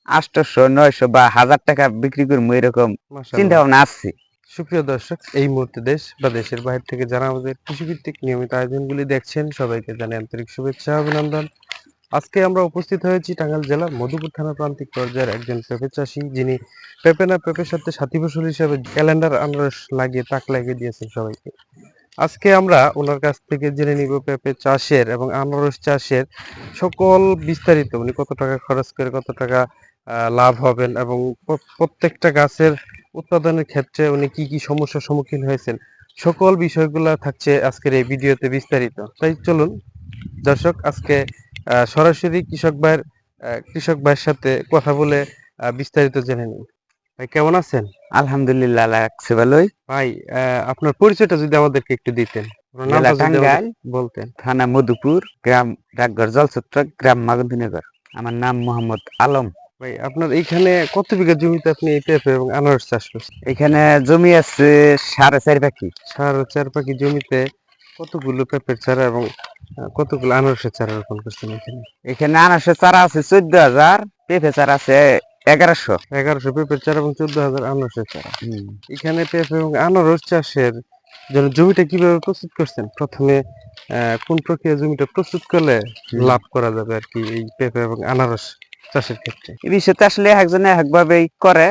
800 900 বা 1000 টাকা বিক্রি করবো এরকম চিন্তা মাশাআল্লাহ। ভাবনা আসছে। সুপ্রিয় দর্শক, এই মুহূর্তে দেশ বা দেশের বাইরে থেকে যারা আমাদের কৃষিভিত্তিক নিয়মিত আয়োজনগুলি দেখছেন, সবাইকে জানাই আন্তরিক শুভেচ্ছা অভিনন্দন। আজকে আমরা উপস্থিত হয়েছি টাঙ্গাইল জেলার মধুপুর থানা প্রান্তিক পর্যায়ের একজন পেঁপে চাষী, যিনি পেঁপে না পেঁপের সাথে সাথী ফসল হিসেবে ক্যালেন্ডার আনারস লাগিয়ে তাক লাগিয়ে দিয়েছেন সবাইকে। আজকে আমরা ওনার কাছ থেকে জেনে নিব পেঁপে চাষের এবং আনারস চাষের সকল বিস্তারিত। উনি কত টাকা খরচ করে কত টাকা লাভ হবেন এবং প্রত্যেকটা গাছের উৎপাদনের ক্ষেত্রে উনি কি কি সমস্যার সম্মুখীন হয়েছেন, সকল বিষয়গুলো থাকছে আজকের এই ভিডিওতে বিস্তারিত। তাই চলুন দর্শক, আজকে সরাসরি কৃষক ভাইয়ের সাথে কথা বলে বিস্তারিত জেনে নিই। ভাই কেমন আছেন? আলহামদুলিল্লাহ লাগছে ভালোই। ভাই, আপনার পরিচয়টা যদি আমাদেরকে একটু দিতেন, আপনার জেলা নামটা যদি আমাদের টাঙ্গাইল, বলতেন। থানা মধুপুর, গ্রাম ডাকঘর জলছত্র, গ্রাম মাগন্তীনগর। আমার নাম মোহাম্মদ আলম। ভাই, আপনার এইখানে কত বিঘা জমিতে আপনি এই পেঁপে এবং আনারস চাষ করছেন? এখানে জমি আছে 4.5 পাখি। 4.5 পাখি জমিতে কতগুলো পেঁপের চারা এবং কতগুলো আনারসের চারা রোপণ করছেন এখানে? এখানে আনারসের চারা আছে 14,000, পেঁপে চারা আছে 1100। 1100 পেঁপের চারা এবং 14,000 আনারসের চারা। এখানে পেঁপে এবং আনারস চাষের জন্য জমিটা কিভাবে প্রস্তুত করছেন? প্রথমে কোন প্রক্রিয়া জমিটা প্রস্তুত করলে লাভ করা যাবে আর কি এই পেঁপে এবং আনারস চাষের ক্ষেত্রে? এই বিষয়টা আসলে একজনে একভাবেই করে।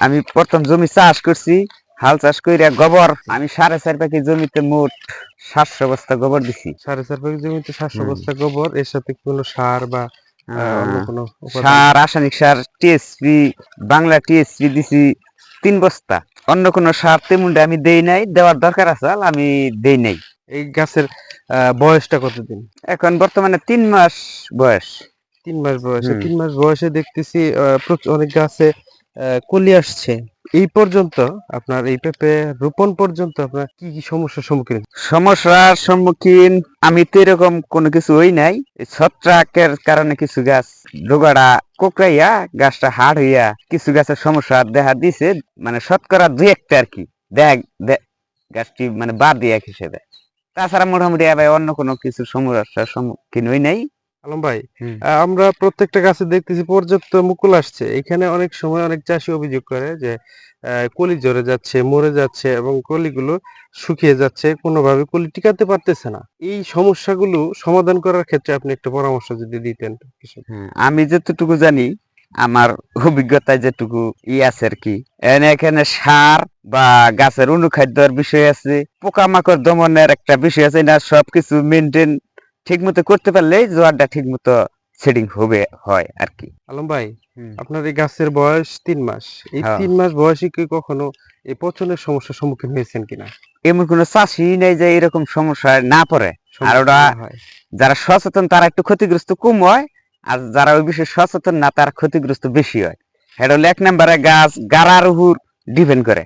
আমি প্রথম জমি চাষ করছি, হাল চাষ কইরা গোবর আমি 4.5 পাখি জমিতে মোট 700 বস্তা গোবর দিছি। 4.5 পাখি জমিতে 700 বস্তা গোবর, এর সাথে কি কোনো সার বা অন্য কোনো উপাদান? সার, রাসায়নিক সার, টিএসপি, বাংলা টিএসপি দিছি 3 বস্তা। অন্য কোনো সার তেমনটা আমি দেই নাই, দেওয়ার দরকার আছে আমি দেই নাই। এই গাছের বয়সটা কতদিন? এখন বর্তমানে 3 মাস বয়স। 3 মাস বয়সে, 3 মাস বয়সে দেখতেছি অনেক গাছে কলি আসছে। এই পর্যন্ত আপনার এই পেঁপে রোপণ পর্যন্ত আপনার কি কি সমস্যার সম্মুখীন হয়েছেন? সমস্যার সম্মুখীন আমি তো এরকম কোনো কিছু হই নাই। এই ছত্রাকের কারণে কিছু গাছ ডোগাড়া কোকড়াইয়া গাছটা হাড় হইয়া কিছু গাছের সমস্যা দেখা দিছে, মানে শতকরা 2-1টা আর কি গাছটি মানে বাদ দিয়ে এক হিসেবে। তাছাড়া মোটামুটি আবার অন্য কোনো কিছু সমস্যার সম্মুখীন হই নাই। আলম ভাই, আমরা প্রত্যেকটা গাছে দেখতেছি পর্যাপ্ত মুকুল আসছে। এখানে অনেক সময় অনেক চাষি অভিযোগ করে যে কলি ঝরে যাচ্ছে, মরে যাচ্ছে এবং কলিগুলো শুকিয়ে যাচ্ছে, কোনোভাবে কলি টিকাতে পারতেছে না। এই সমস্যাগুলো সমাধান করার ক্ষেত্রে আপনি একটা পরামর্শ যদি দিতেন কৃষক। আমি যতটুকু জানি, আমার অভিজ্ঞতায় যেটুকু আছে আর কি, এখানে সার বা গাছের অনুখাদ্যের বিষয় আছে, পোকামাকড় দমনের একটা বিষয় আছে। না সবকিছু মেনটেন ঠিক মতো করতে পারলেই জোয়ারটা ঠিক মতো সেটিং হয় আর কি। আলম ভাই, আপনার এই গাছের বয়স 3 মাস। এই 3 মাস বয়সে কি কখনো এই পচনের সমস্যার সম্মুখীন হয়েছেন কিনা? এমন কোনো চাষি নেই যে এরকম সমস্যায় না পড়ে। আর ওরা যারা সচেতন তারা একটু ক্ষতিগ্রস্ত কম হয়, আর যারা ওই বিষয়ে সচেতন না তারা ক্ষতিগ্রস্ত বেশি হয়। এটা হলো 1 নম্বরে গাছ গাড়ার উপর ডিপেন্ড করে।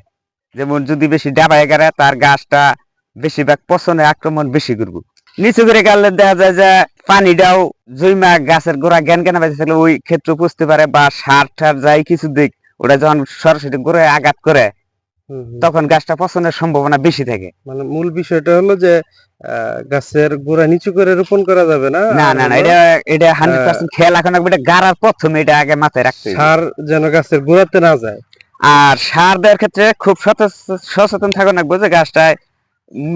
যেমন যদি বেশি ডাবায় গাড়ে তার গাছটা বেশিরভাগ পচনে আক্রমণ বেশি করবো। নিচু করে গাড়লে দেখা যায় যে পানিটাও জৈমা গাছের গোড়া জ্ঞান জ্ঞান বেঁচে থাকলে ওই ক্ষেত্রে পুষতে পারে, বা সার ঠার যাই কিছু দিক ওটা যখন সরাসরি গোড়ায় আঘাত করে তখন গাছটা পচনের সম্ভাবনা বেশি থাকে। মানে মূল বিষয়টা হলো যে গাছের গোড়া নিচু করে রোপণ করা যাবে না, না আর না না, হলো এটা এটা 100% খেয়াল রাখা লাগবে। এটা গাড়ার প্রথমে এটা আগে মাথায় রাখতে হবে। সার যেন গাছের গোড়াতে না যায়। আর সার দেওয়ার ক্ষেত্রে খুব সচেতন থাকা লাগবে যে গাছটায়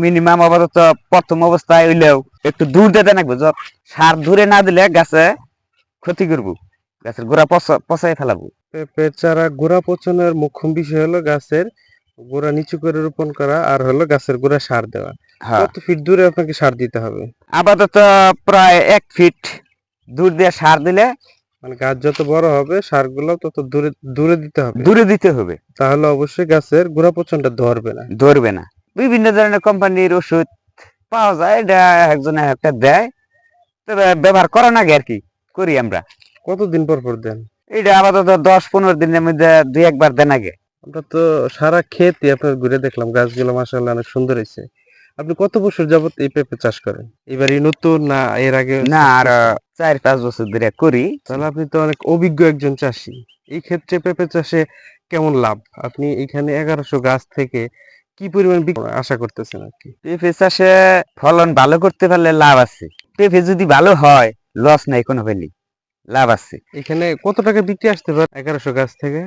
মিনিমাম আপাতত প্রথম অবস্থায় হইলেও একটু দূর দিতে লাগবে। সার দূরে না দিলে গাছে ক্ষতি করবো, গাছের গোড়া পচাই ফেলাবো। পেঁপের চারা গোড়া পচনের মুখ্য বিষয় হলো গাছের গোড়া নিচু করে রোপণ করা আর হলো গাছের গোড়া সার দেওয়া। কত ফিট দূরে আপনাকে সার দিতে হবে? আপাতত প্রায় 1 ফিট দূর দিয়ে সার দিলে, মানে গাছ যত বড় হবে সারগুলো তত দূরে দূরে দিতে হবে, দূরে দিতে হবে, তাহলে অবশ্যই গাছের গোড়া পচনটা ধরবে না। ধরবে না। বিভিন্ন ধরনের কোম্পানির ওষুধ পাওয়া যায়, এটা একজনে একটা দেয়, তবে ব্যবহার করার আগে আর কি করি আমরা। কতদিন পর পর দেন? এটা আপাতত 10-15 দিনের মধ্যে 2-1 বার দেন আগে। আমরা তো সারা ক্ষেতই আপনার ঘুরে দেখলাম, গাছগুলো মাশাআল্লাহ অনেক সুন্দর হয়েছে। আপনি কত বছর যাবত এই পেঁপে চাষ করেন? এবারই নতুন না এর আগে না, চাষ আর করছেন? 4-5 বছর ধরে করি। তাহলে আপনি তো অনেক অভিজ্ঞ একজন চাষী। এই ক্ষেত্রে পেঁপে চাষে কেমন লাভ? আপনি এখানে 1100 গাছ থেকে কি পরিমাণ আশা করতেছেন আর কি? পেঁপে চাষে ফলন ভালো করতে পারলে লাভ আছে। পেঁপে যদি ভালো হয় লস নাই কোনো ফেলি, লাভ আছে। এখানে কত টাকা বিক্রি আসতে পারে 1100 গাছ থেকে?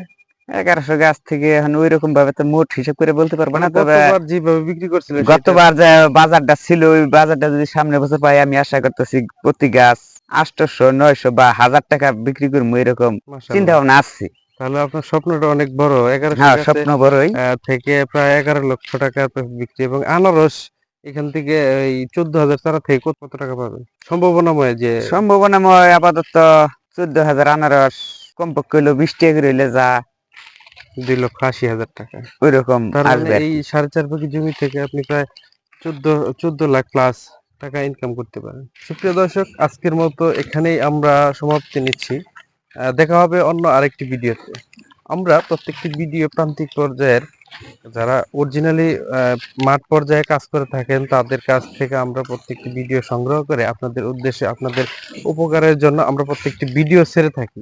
1100 গাছ থেকে এখন ওই রকম ভাবে তো মোট হিসাব করে বলতে পারবো মানে না, তবে গতবার যেভাবে বিক্রি করছিলেন সেটা গতবার যে বাজারটা ছিল ওই বাজারটা যদি সামনে বছর পাই, আমি আশা করতেছি প্রতি গাছ 800 900 বা 1000 টাকা বিক্রি করবো, এরকম চিন্তা মাশাআল্লাহ। ভাবনা আছে। তাহলে আপনার স্বপ্নটা অনেক বড়। 1100 হ্যাঁ, গাছে স্বপ্ন বড়ই। থেকে প্রায় 11 লক্ষ টাকা বিক্রি, এবং আনারস এখান থেকে এই 14,000 চারা থেকে কত টাকা পাবেন সম্ভাবনাময় যে? সম্ভাবনাময় আপাতত 14,000 আনারস কমপক্ষে হইলো 20 টাকা করে হইলে যা 2,80,000 টাকা। ওই রকম তার মানে আসবে আর এই কি। 4.5 বিঘি জমি থেকে আপনি প্রায় 14 লাখ প্লাস টাকা ইনকাম করতে পারেন। সুপ্রিয় দর্শক, আজকের মতো এখানেই আমরা সমাপ্তি নিচ্ছি। দেখা হবে অন্য আরেকটি ভিডিওতে। আমরা প্রত্যেকটি ভিডিও প্রান্তিক পর্যায়ের যারা অরিজিনালি মাঠ পর্যায়ে কাজ করে থাকেন তাদের কাছ থেকে আমরা প্রত্যেকটি ভিডিও সংগ্রহ করে আপনাদের উদ্দেশ্যে, আপনাদের উপকারের জন্য আমরা প্রত্যেকটি ভিডিও ছেড়ে থাকি।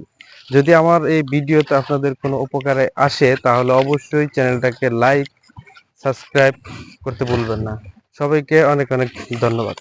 যদি আমার এই ভিডিওতে আপনাদের কোনো উপকারে আসে তাহলে অবশ্যই চ্যানেলটাকে লাইক, সাবস্ক্রাইব করতে ভুলবেন না। সবাইকে অনেক অনেক ধন্যবাদ।